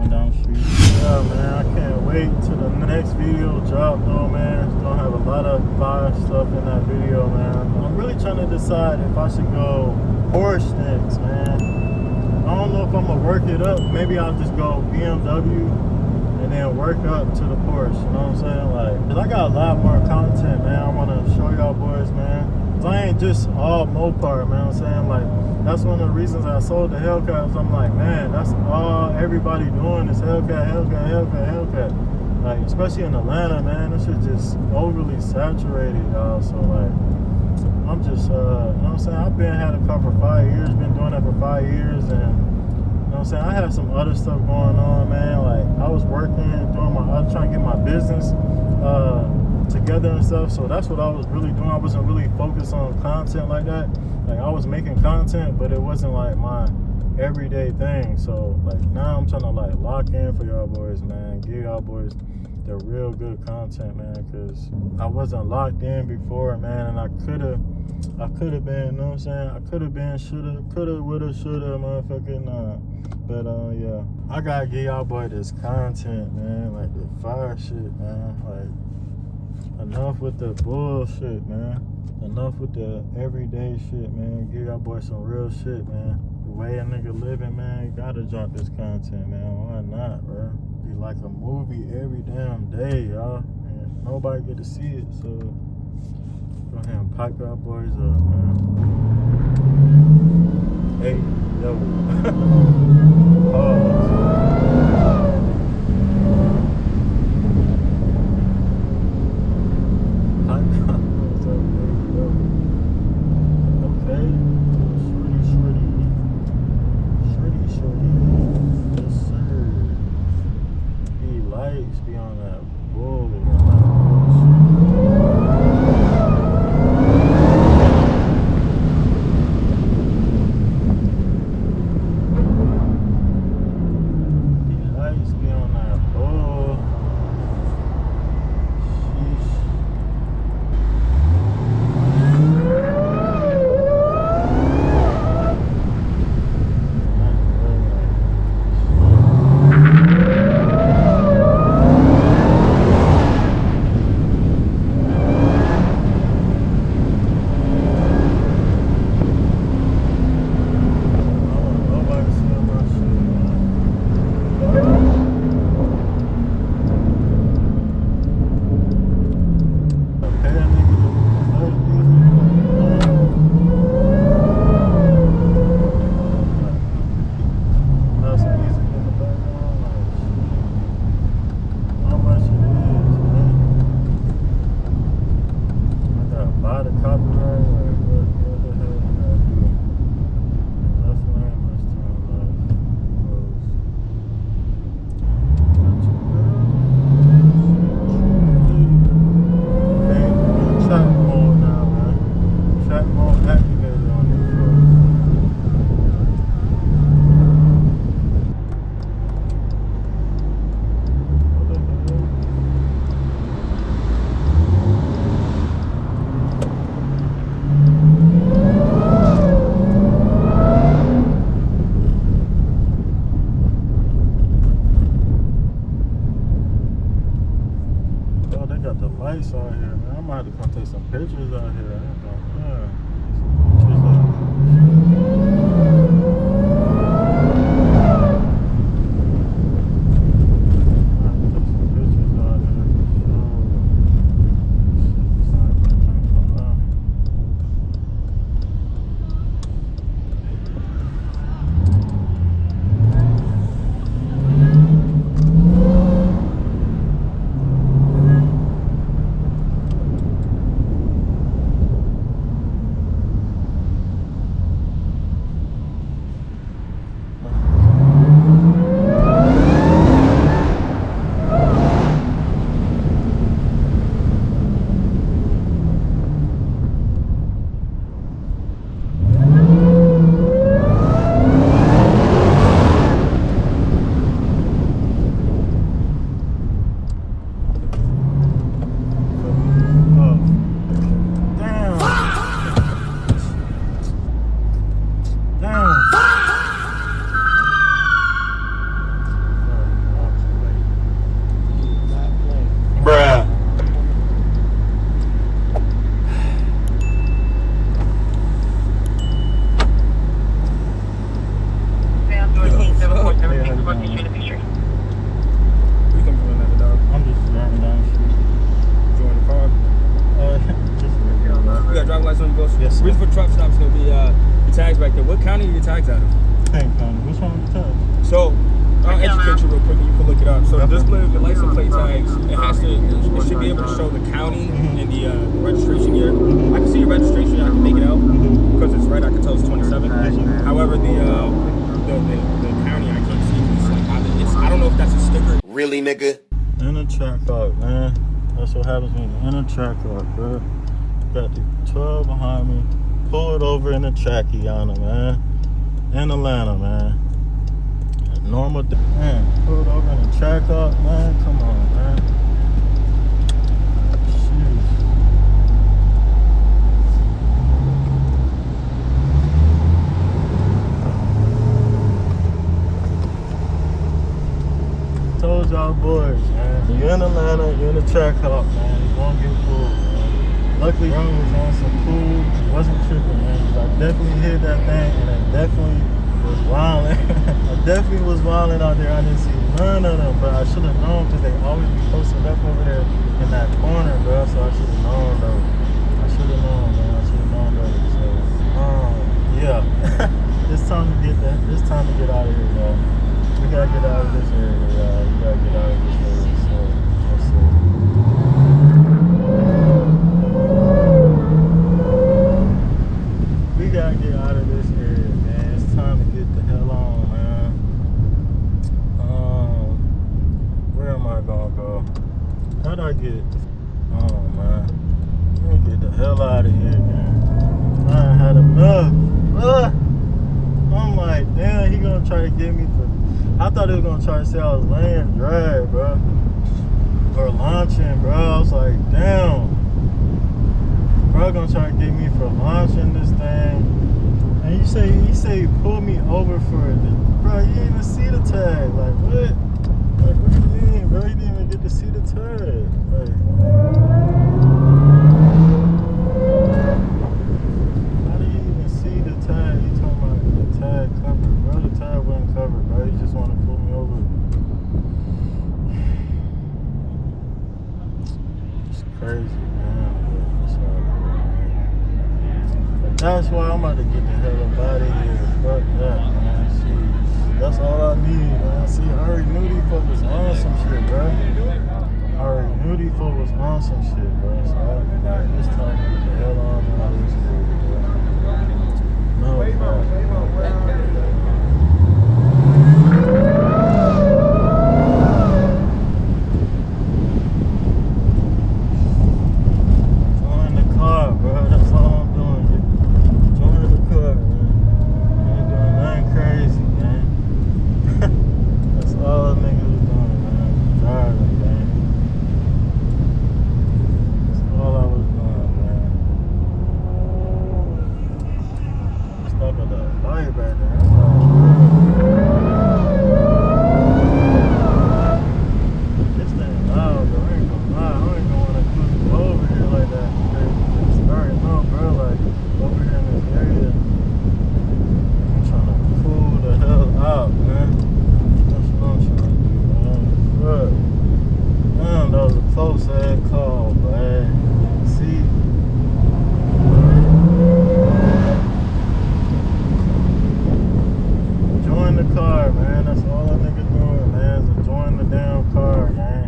going down the street. Yeah, man, I can't wait till the next video drop though, man. It's gonna have a lot of fire stuff in that video, man. I'm really trying to decide if I should go Porsche next, man. I don't know if I'm gonna work it up. Maybe I'll just go BMW and then work up to the Porsche, you know what I'm saying? Like, 'cause I got a lot more content, man. I wanna show y'all boys, man. 'Cause I ain't just all mopar, man. I'm saying, like, that's one of the reasons I sold the hellcat. I'm like, man, that's all everybody doing is hellcat. Like, especially in Atlanta, man, this shit just overly saturated, y'all. So, like, I'm just, you know what I'm saying? I've had a car for 5 years, been doing that for 5 years, and, you know what I'm saying? I had some other stuff going on, man. Like, I was working, I was trying to get my business together and stuff. So that's what I was really doing. I wasn't really focused on content like that. Like, I was making content, but it wasn't like my everyday thing. So, like, now I'm trying to, like, lock in for y'all boys, man. Give y'all boys the real good content, man, because I wasn't locked in before, man, and I could have been, you know what I'm saying? I could have been, coulda, woulda, shoulda, motherfucking, but, yeah. I gotta give y'all boy this content, man, like the fire shit, man. Like, enough with the bullshit, man. Enough with the everyday shit, man. Give y'all boy some real shit, man. The way a nigga living, man, you gotta drop this content, man. Why not, bro? Be like a movie every damn day, y'all. And nobody get to see it, so go ahead and pipe y'all boys up, man. Hey, yo. Pause. Lights out here, man. I'm gonna have to come take some pictures out here. I ain't gonna, county are your tags out of? Kane County. What's wrong with the tags? So, I'll educate you real quick and you can look it up. So, the display of your license plate tags, it should be able to show the county and the registration year. I can see your registration, I can make it out. Because it's red, I can tell it's 27. However, the county, I can't see. It's like, I don't know if that's a sticker. Really, nigga? In a Trackhawk, man. That's what happens when you're in a Trackhawk, bro. Got the 12 behind me. Pull it over in a Trackiana, man. In Atlanta, man. Normal, man. Pull it over in a Trackhawk, man. Come on, man. Jeez. Told y'all boys, man. You're in Atlanta, you're in a Trackhawk, man. You're gonna get pulled, man. Luckily, I was on some pool. Wasn't tripping, man. I definitely hit that thing, and I definitely was wilding. I definitely was wilding out there. I didn't see none of them, but I should have known because they always be posted up over there in that corner, bro. So I should have known, though. I should have known, man. I should have known better. So, yeah. It's time to get that. It's time to get out of here, y'all. We gotta get out of this area, y'all. We gotta get out of this area. So, that's it. We gotta get out of this area, man. It's time to get the hell on, man. Where am I gonna go? How'd I get? Oh, man. Let me get the hell out of here, man. I ain't had enough. I'm like, damn, he gonna try to get me for. I thought he was gonna try to say I was laying drag, bro. Or launching, bro. I was like, damn. Bro gonna try to get me for launching this thing. And he say he pulled me over for it. Bro, you didn't even see the tag. Like, what? Like, what do you mean, bro? You didn't even get to see the tag. Like, how do you even see the tag? You talking about the tag covered, bro? The tag wasn't covered, bro. You just want to pull me over. It's crazy, man. It's all good, man. But that's why I'm about to get the hell up out of here. Fuck that, man. See, that's all I need, man. See, I already knew these folks was on some shit, bro. I already knew these folks was on some shit, bro. So it's time to get the hell on out of this shit, bro. No problem. Join the car, bro. That's all I'm doing. Join the car, man. I ain't doing nothing crazy, man. That's all the niggas was doing, man. Driving, man. That's all I was doing, man. Stop at the light back there. This thing loud, though. I ain't gonna lie. I ain't gonna wanna put over here like that. It's starting up, bro. Like, over here in this area. I'm trying to cool the hell out, man. That's what I'm trying to do, man. Fuck. Man, that was a close ass call, man. See? Join the car, man. That's all that nigga doing, man. Is join the damn car, man.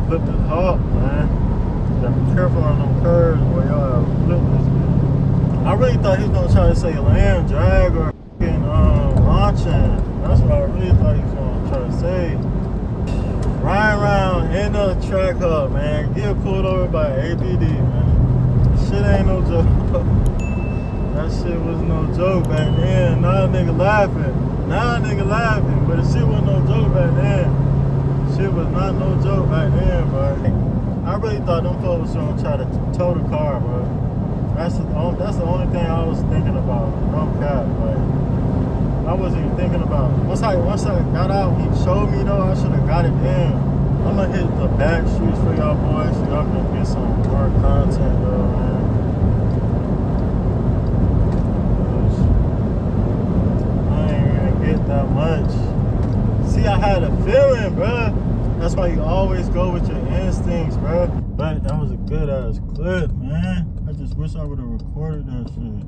Flip the hawk, man. Gotta be careful on them curves where y'all flip this bitch. I really thought he was gonna try to say land drag or fucking launching. That's what I really thought he was gonna try to say. Riding around in a Trackhawk, man. Get pulled over by APD, man. Shit ain't no joke. That shit was no joke back then. Now a nigga laughing. But the shit was no joke back then. Shit was not no joke back then, bro. I really thought them folks was gonna try to tow the car, bro. That's the only thing I was thinking about. No cap, like I wasn't even thinking about. Once I got out, he showed me though. I should have got it in. I'm gonna hit the back streets for y'all boys so y'all can get some more content though, man. That much. See, I had a feeling, bruh. That's why you always go with your instincts, bruh. But that was a good ass clip, man. I just wish I would have recorded that shit.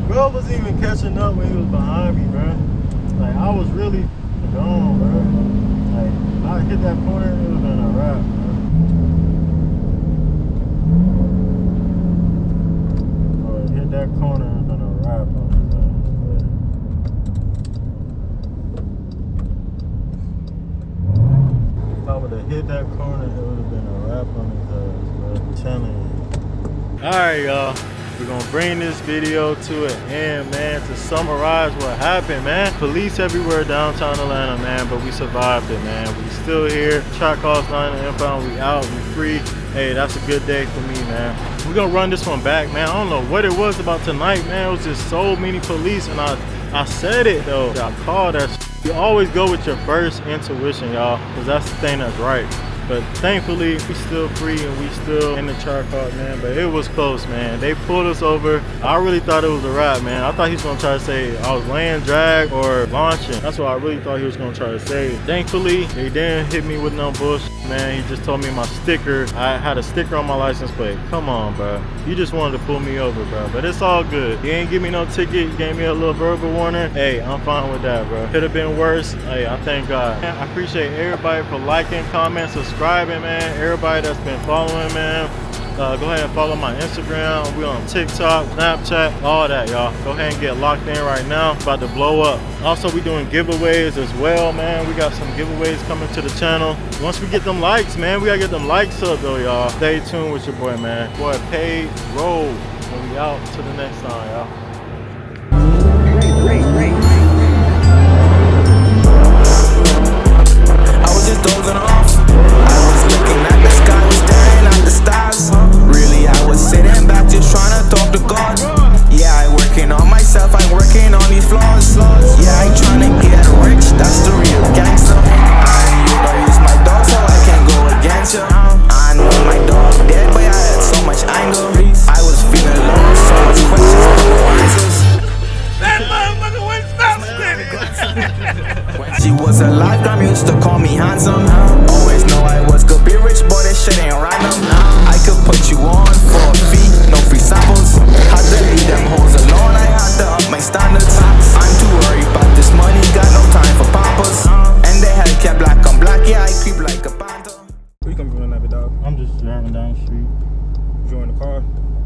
Bro wasn't even catching up when he was behind me, bro. Like, I was really gone, bro. Like, I hit that corner, it would have been a wrap, bro. Oh, hit that corner, it would have been a wrap on his ass, bro. If I would have hit that corner, it would have been a wrap on his ass, bro. I'm telling you. Alright, y'all. We're gonna bring this video to an end, man, to summarize what happened, man. Police everywhere downtown Atlanta, man, but we survived it, man. We still here. Trackhawk's not in the impound. We out, we free. Hey, that's a good day for me, man. We're gonna run this one back, man. I don't know what it was about tonight, man. It was just so many police, and I said it though. I called that shit. You always go with your first intuition, y'all, because that's the thing that's right. But thankfully, we still free and we still in the Trackhawk, man. But it was close, man. They pulled us over. I really thought it was a wrap, man. I thought he was gonna try to say I was laying drag or launching. That's what I really thought he was gonna try to say. Thankfully, they didn't hit me with no bullshit, man. He just told me my sticker. I had a sticker on my license plate. Come on, bro. You just wanted to pull me over, bro. But it's all good. He ain't give me no ticket. He gave me a little verbal warning. Hey, I'm fine with that, bro. Could have been worse. Hey, I thank God. Man, I appreciate everybody for liking, commenting, subscribing, man. Everybody that's been following, man. Go ahead and follow my Instagram. We on TikTok, Snapchat, all that, y'all. Go ahead and get locked in right now. About to blow up. Also, we doing giveaways as well, man. We got some giveaways coming to the channel. Once we get them likes, man, we gotta get them likes up though, y'all. Stay tuned with your boy, man. Boy, PaidRoad. And we out to the next time, y'all. I was just dozing off. I was looking at the sky, was staring at the stars. Really, I was sitting back just trying to talk to God. Yeah, I'm working on myself, I'm working on these flaws. Yeah, I'm trying to get rich, that's the real gangster. And you don't use my dog, so I can't go against you. I know my dog dead, but I had so much anger. I was feeling low, so much questions, no answers. That motherfucker went stop spinning. When she was alive, Grandma used to call me handsome.